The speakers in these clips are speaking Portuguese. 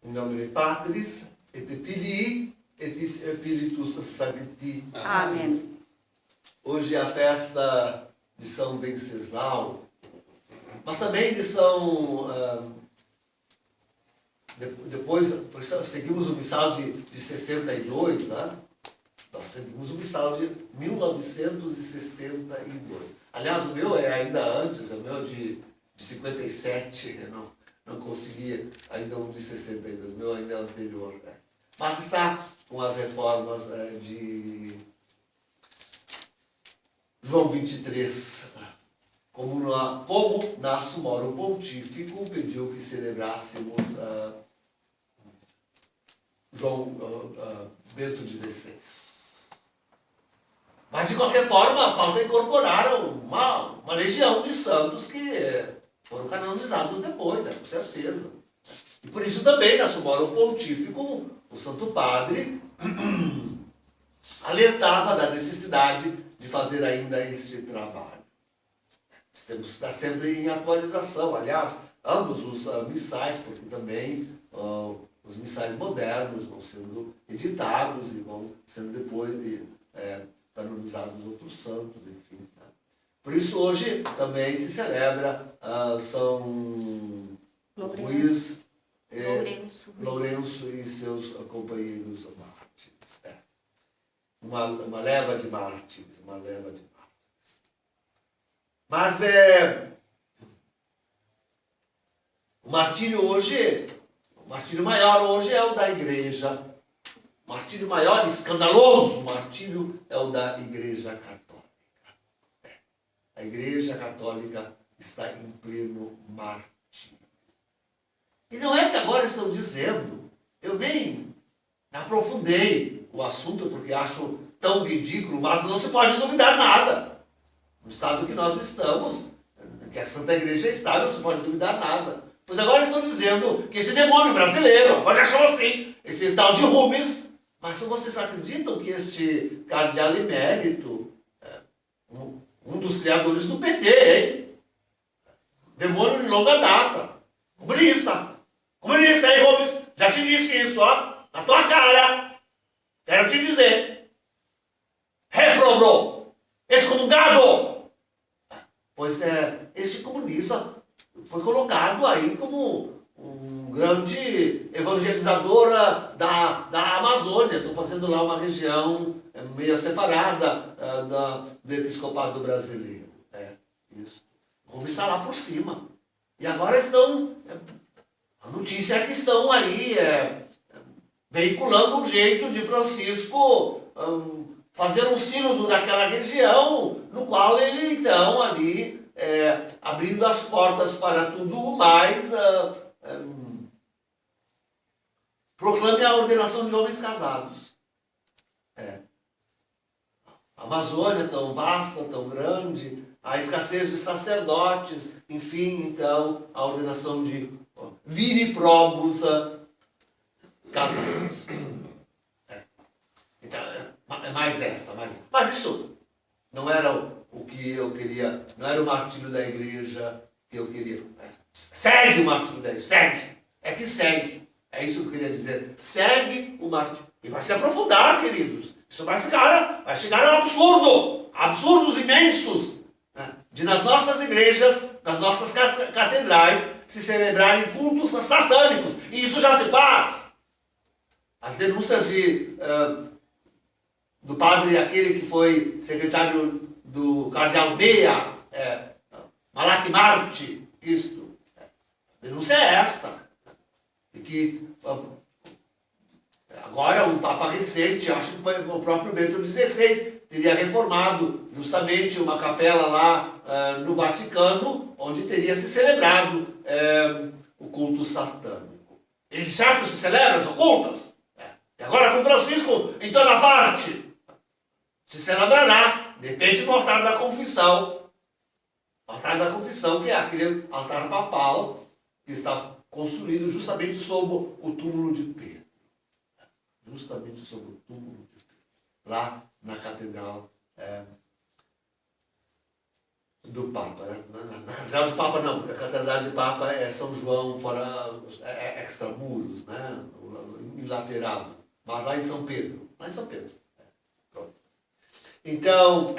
Em nome de Patris, et Filii, et Spiritus Sancti. Amém. Hoje é a festa de São Venceslau, mas também de São... depois, seguimos o missal de 62, né? Nós seguimos o missal de 1962. Aliás, o meu é ainda antes, o meu é de 57, eu não consegui ainda um de 62, o meu ainda é anterior. Né? Mas está com as reformas de João 23. Como na Sumorum Pontífico pediu que celebrássemos Bento XVI. Mas, de qualquer forma, falta incorporar uma legião de santos que foram canonizados depois, com certeza. E por isso também, na Sumorum Pontífico, o Santo Padre alertava da necessidade de fazer ainda este trabalho. Temos que estar sempre em atualização. Aliás, ambos os missais, porque também os missais modernos vão sendo editados e vão sendo depois canonizados outros santos, enfim. Né? Por isso, hoje também se celebra São Lourenço e seus companheiros mártires. Uma leva de mártires, Mas o martírio maior hoje é o da Igreja. O martírio maior, escandaloso martírio, é o da Igreja Católica. A Igreja Católica está em pleno martírio. E não é que agora estão dizendo, eu nem aprofundei o assunto porque acho tão ridículo, mas não se pode duvidar nada. No estado que nós estamos, que a Santa Igreja está, não se pode duvidar nada. Pois agora estão dizendo que esse demônio brasileiro, agora já chamam assim, esse tal de Rumes, mas vocês acreditam que este cardeal emérito, um dos criadores do PT, hein? Demônio de longa data, comunista, hein, Rumes? Já te disse isso, ó, na tua cara, quero te dizer, reprobou, excomungado. Pois este comunista foi colocado aí como um grande evangelizador da Amazônia. Estão fazendo lá uma região meio separada do episcopado brasileiro. Isso. Como está lá por cima. E agora estão... A notícia é que estão aí veiculando um jeito de Francisco fazer um sínodo daquela região, no qual ele, então, ali, abrindo as portas para tudo mais, proclame a ordenação de homens casados. A Amazônia tão vasta, tão grande, a escassez de sacerdotes, enfim, então, a ordenação de viri probus casados. Então, é mais esta. Mas isso não era o que eu queria, não era o martírio da Igreja que eu queria. Segue o martírio da Igreja, segue. É que segue. É isso que eu queria dizer. Segue o martírio. E vai se aprofundar, queridos. Isso vai chegar a um absurdo. Absurdos imensos. Né? De nas nossas igrejas, nas nossas catedrais, se celebrarem cultos satânicos. E isso já se faz. As denúncias do padre, aquele que foi secretário do cardeal Bea, Malak Marte, isto. A denúncia é esta. E que agora um Papa recente, acho que o próprio Bento XVI, teria reformado justamente uma capela lá no Vaticano, onde teria se celebrado o culto satânico. Ele certo se celebra os ocultas? E agora com Francisco em toda parte. Se celebrará, depende do altar da confissão. O altar da confissão, que é aquele altar papal que está construído justamente sob o túmulo de Pedro. Justamente sob o túmulo de Pedro. Lá na Catedral do Papa. Né? Na Catedral de Papa não, porque a Catedral de Papa é São João fora, extramuros, né? Em lateral. Mas lá em São Pedro. Lá em São Pedro. Pronto. Então,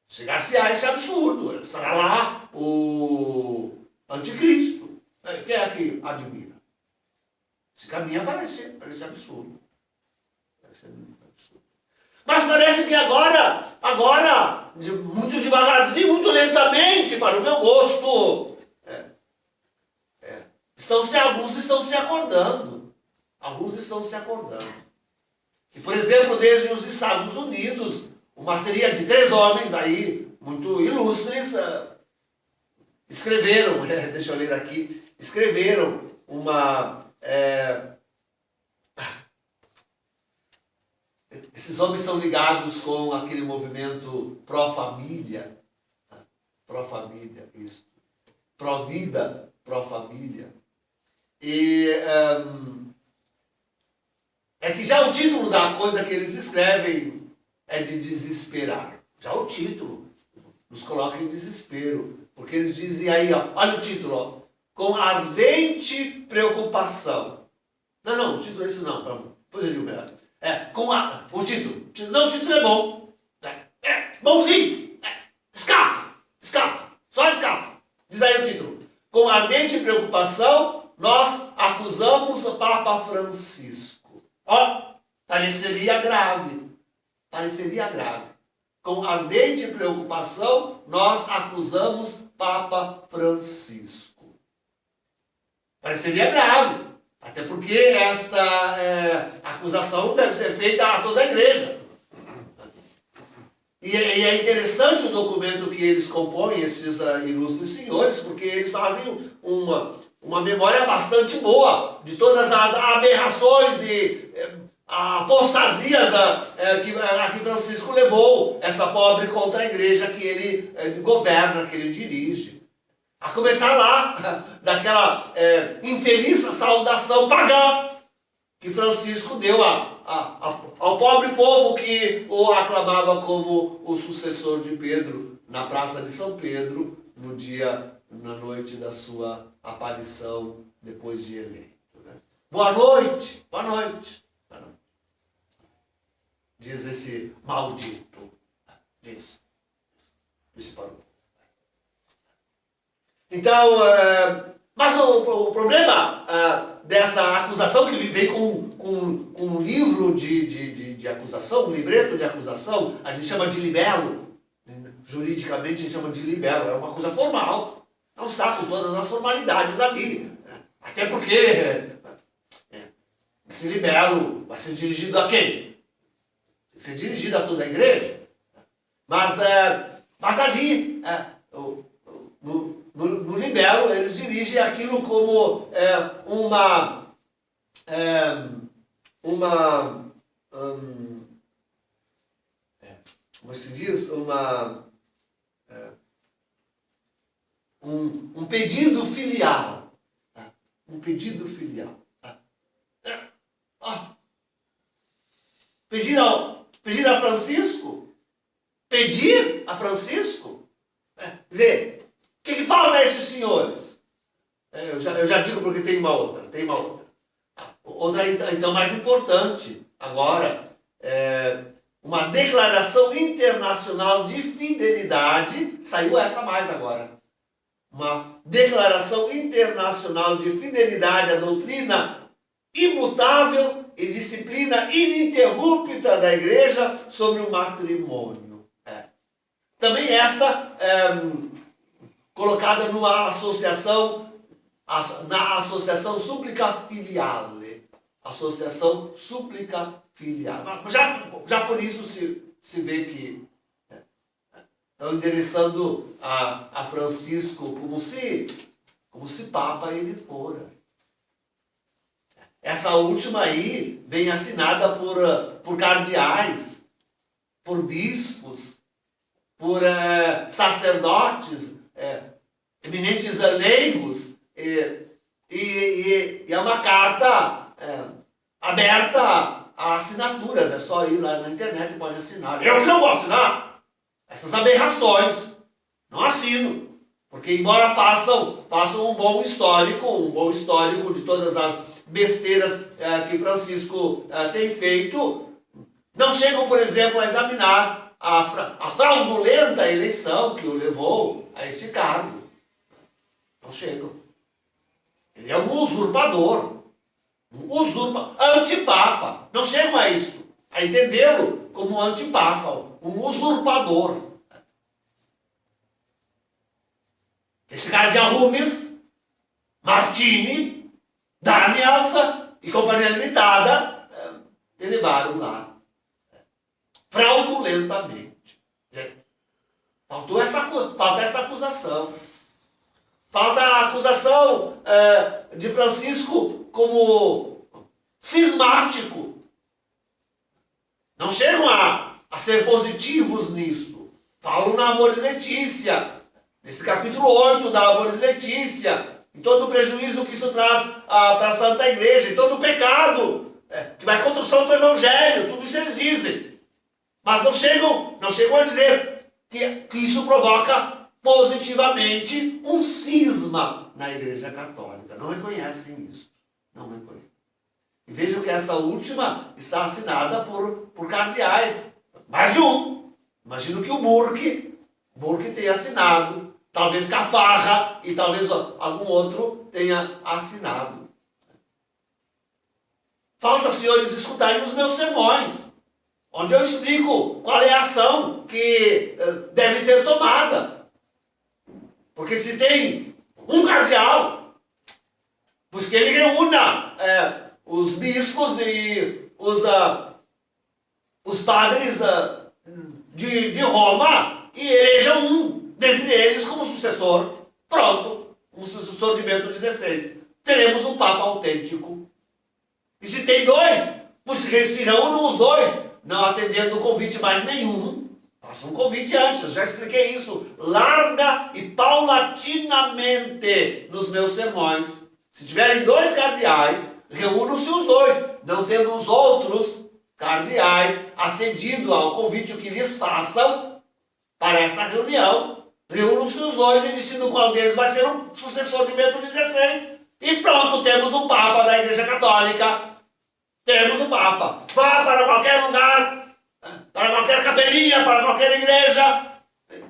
chegar-se a esse absurdo. Estará lá o anticristo. Quem é que admira? Se caminha parece absurdo. Parece absurdo. Mas parece que agora, muito devagarzinho, muito lentamente, para o meu gosto, alguns estão se acordando. Alguns estão se acordando. E, por exemplo, desde os Estados Unidos, uma tríade de 3 homens aí, muito ilustres, escreveram, deixa eu ler aqui, escreveram esses homens são ligados com aquele movimento pró-família, isso, pró-vida, pró-família. E é que já o título da coisa que eles escrevem é de desesperar. Já o título nos coloca em desespero. Porque eles dizem aí, ó, olha o título, ó, com ardente preocupação. Não, o título é esse não, depois eu digo melhor. O título. Não, o título é bom. Bonzinho. Escapa, só escapa. Diz aí o título. Com ardente preocupação, nós acusamos o Papa Francisco. Ó, pareceria grave. Com ardente preocupação, nós acusamos Papa Francisco. Pareceria grave. Até porque esta acusação deve ser feita a toda a igreja. E é interessante o documento que eles compõem, esses ilustres senhores, porque eles fazem uma memória bastante boa de todas as aberrações e apostasias a que Francisco levou essa pobre contra a igreja que ele governa, que ele dirige. A começar lá, daquela infeliz saudação pagã que Francisco deu ao pobre povo que o aclamava como o sucessor de Pedro na Praça de São Pedro, na noite da sua aparição depois de eleito. Né? Boa noite. Diz esse maldito. Diz. Disse para o Então, mas o problema dessa acusação, que vem com um livro de acusação, um libreto de acusação, a gente chama de libelo, juridicamente a gente chama de libelo, é uma coisa formal, não está com todas as formalidades ali, até porque esse libelo vai ser dirigido a quem? Vai ser dirigido a toda a igreja, mas ali, no libelo, eles dirigem aquilo como como se diz? Um pedido filial. Um pedido filial. Pedir a Francisco? Pedir a Francisco? Quer dizer, o que falta a esses senhores? Eu já digo porque tem uma outra. Outra, então, mais importante, agora, uma declaração internacional de fidelidade, saiu essa mais agora. Uma declaração internacional de fidelidade à doutrina imutável e disciplina ininterrupta da Igreja sobre o matrimônio. Também esta colocada numa associação, na Associação Súplica Filiale. Associação Súplica Filiale. Já por isso se vê que estão endereçando a Francisco como se Papa ele fora. Essa última aí vem assinada por cardeais, por bispos, por sacerdotes, eminentes leigos, e é uma carta aberta a assinaturas. É só ir lá na internet e pode assinar. Eu que não vou assinar! essas aberrações. Não assino. Porque embora façam um bom histórico de todas as besteiras que Francisco tem feito, não chegam, por exemplo, a examinar a fraudulenta eleição que o levou a este cargo. Não chegam. Ele é um usurpador. Antipapa. Não chegam a isso. A entendê-lo como um antipapa, um usurpador. Esse cardeal Rumes, Martini, Danielsa e Companhia Limitada elevaram lá. Fraudulentamente. Falta essa acusação. Falta a acusação de Francisco como cismático. Não chegam a ser positivos nisso. Falam na Amoris Laetitia. Nesse capítulo 8 da Amoris Laetitia, em todo o prejuízo que isso traz para a Santa Igreja, em todo o pecado que vai contra o Santo Evangelho, tudo isso eles dizem. Mas não chegam a dizer que isso provoca positivamente um cisma na Igreja Católica. Não reconhecem isso. Não reconhecem. E vejam que esta última está assinada por cardeais. Mais de um. Imagino que o Burke tenha assinado. Talvez Cafarra e talvez algum outro tenha assinado. Falta, senhores, escutarem os meus sermões, onde eu explico qual é a ação que deve ser tomada. Porque se tem um cardeal, pois que ele reúna os bispos e os padres de Roma e eleja um dentre eles como sucessor. Pronto, um sucessor de Bento XVI. Teremos um Papa autêntico. E se tem dois, pois se reúnam os dois, não atendendo o convite mais nenhum. Faça um convite antes, eu já expliquei isso larga e paulatinamente nos meus sermões. Se tiverem dois cardeais, reúnam-se os dois, não tendo os outros cardeais acedido ao convite que lhes façam para esta reunião. Reúnam-se os dois e decidam qual deles vai ser o sucessor de Bento XVI. E pronto, temos um Papa da Igreja Católica. Temos um Papa. Vá para qualquer lugar, para qualquer capelinha, para qualquer igreja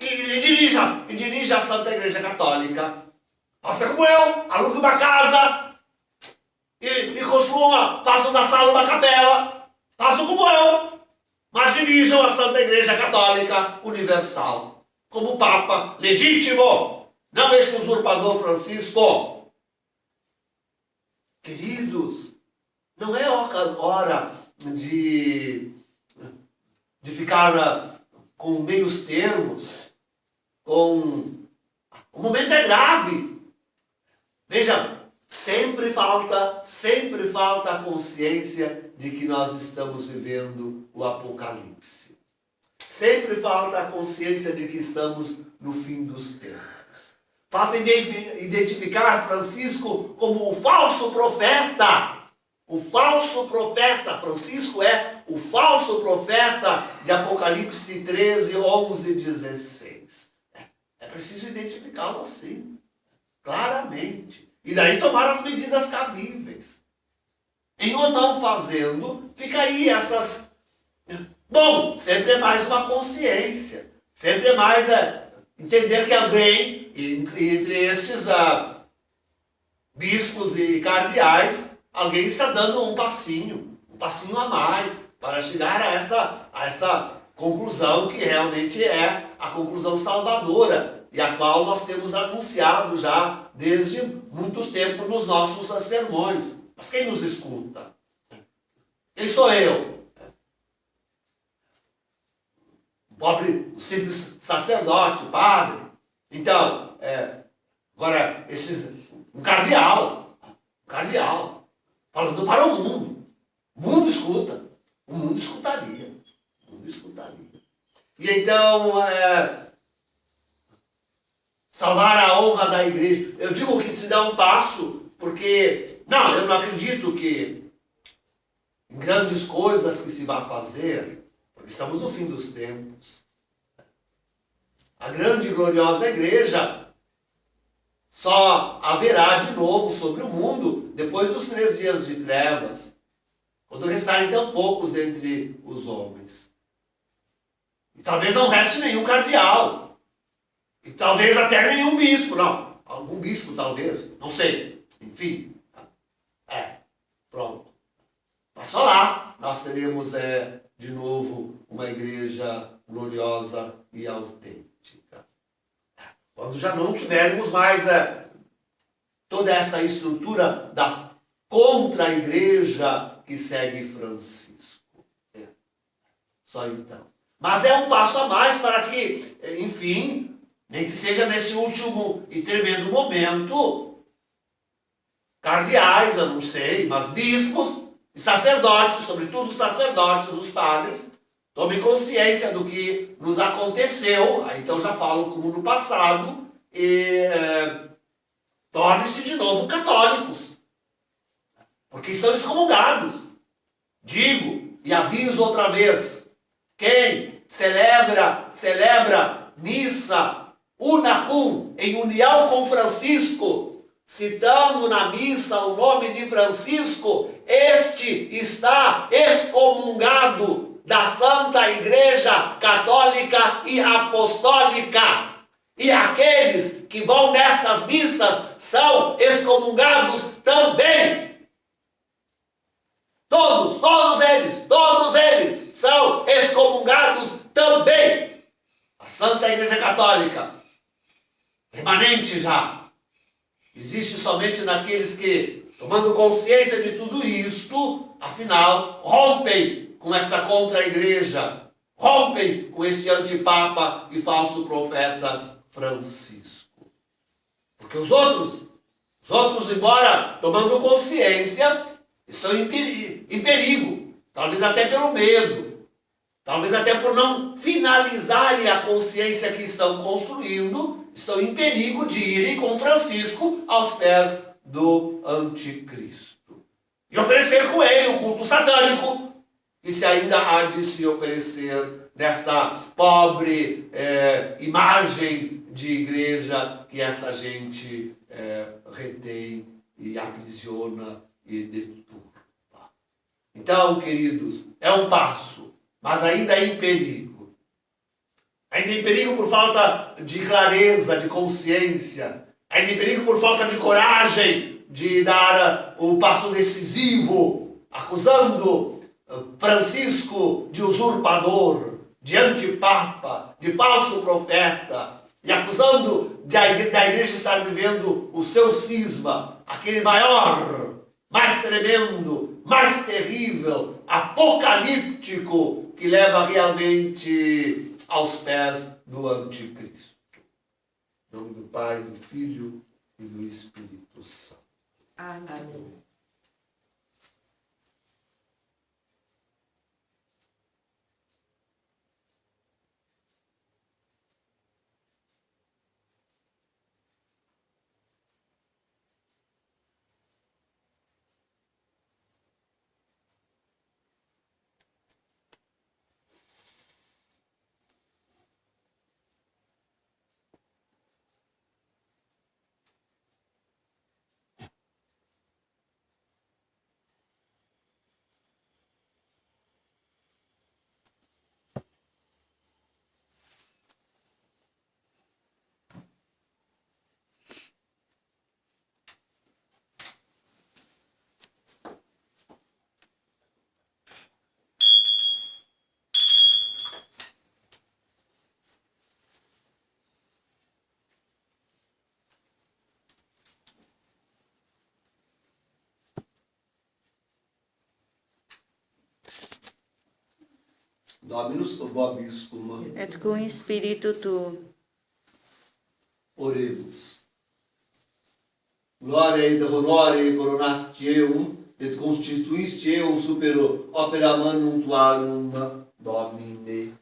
e dirija a Santa Igreja Católica. Faça como eu, alugue uma casa e façam da sala uma capela. Façam como eu, mas dirijam a Santa Igreja Católica Universal como Papa legítimo, não esse usurpador Francisco. Queridos, não é hora de ficar com meios termos, o momento é grave. Veja, sempre falta a consciência de que nós estamos vivendo o Apocalipse. Sempre falta a consciência de que estamos no fim dos tempos. Falta identificar Francisco como o falso profeta. O falso profeta. Francisco é o falso profeta de Apocalipse 13, 11, 16. É preciso identificá-lo assim, claramente. E daí tomar as medidas cabíveis. Em ou não fazendo, fica aí essas... Bom, sempre é mais uma consciência. Sempre é mais entender que alguém, entre estes bispos e cardeais, alguém está dando um passinho a mais, para chegar a esta conclusão que realmente é a conclusão salvadora, e a qual nós temos anunciado já desde muito tempo nos nossos sermões. Mas quem nos escuta? Quem sou eu? Pobre, simples sacerdote, padre. Então, agora, um cardeal, falando para o mundo. O mundo escuta. O mundo escutaria. E então, salvar a honra da igreja. Eu digo que se dá um passo, porque, eu não acredito que em grandes coisas que se vai fazer, porque estamos no fim dos tempos. a grande e gloriosa igreja, só haverá de novo sobre o mundo depois dos 3 dias de trevas, quando restarem tão poucos entre os homens. E talvez não reste nenhum cardeal. E talvez até nenhum bispo, não. Algum bispo talvez, não sei. Enfim. Pronto. Mas só lá nós teremos de novo uma igreja gloriosa e autêntica. Quando já não tivermos mais toda essa estrutura da contra-igreja que segue Francisco. Só então. Mas é um passo a mais para que, enfim, nem que seja nesse último e tremendo momento, cardeais, eu não sei, mas bispos e sacerdotes, sobretudo os sacerdotes, os padres, tomem consciência do que nos aconteceu, aí então já falo como no passado, e tornem-se de novo católicos, porque estão excomungados. Digo e aviso outra vez, quem celebra missa unacum, em união com Francisco, citando na missa o nome de Francisco, este está excomungado da Santa Igreja Católica e Apostólica. E aqueles que vão nestas missas são excomungados também. Todos eles são excomungados também. A Santa Igreja Católica, remanente já, existe somente naqueles que, tomando consciência de tudo isto, afinal, rompem com esta contra-igreja, rompem com este antipapa e falso profeta Francisco. Porque os outros, embora tomando consciência, estão em perigo, talvez até pelo medo, talvez até por não finalizarem a consciência que estão construindo, estão em perigo de irem com Francisco aos pés do anticristo. E oferecer com ele o culto satânico, que se ainda há de se oferecer nesta pobre imagem de igreja que essa gente retém e aprisiona e deturpa. Então, queridos, é um passo, mas ainda é em perigo. Ainda em perigo por falta de clareza, de consciência. Ainda em perigo por falta de coragem de dar o passo decisivo, acusando Francisco de usurpador, de antipapa, de falso profeta, e acusando da igreja estar vivendo o seu cisma, aquele maior, mais tremendo, mais terrível, apocalíptico, que leva realmente aos pés do anticristo. Em nome do Pai, do Filho e do Espírito Santo. Amém. Dominus vobiscum. Et cum spiritu tuo. Oremos. Gloria et honore coronasti eum, et constituisti eum super opera manum tuarum, Domine.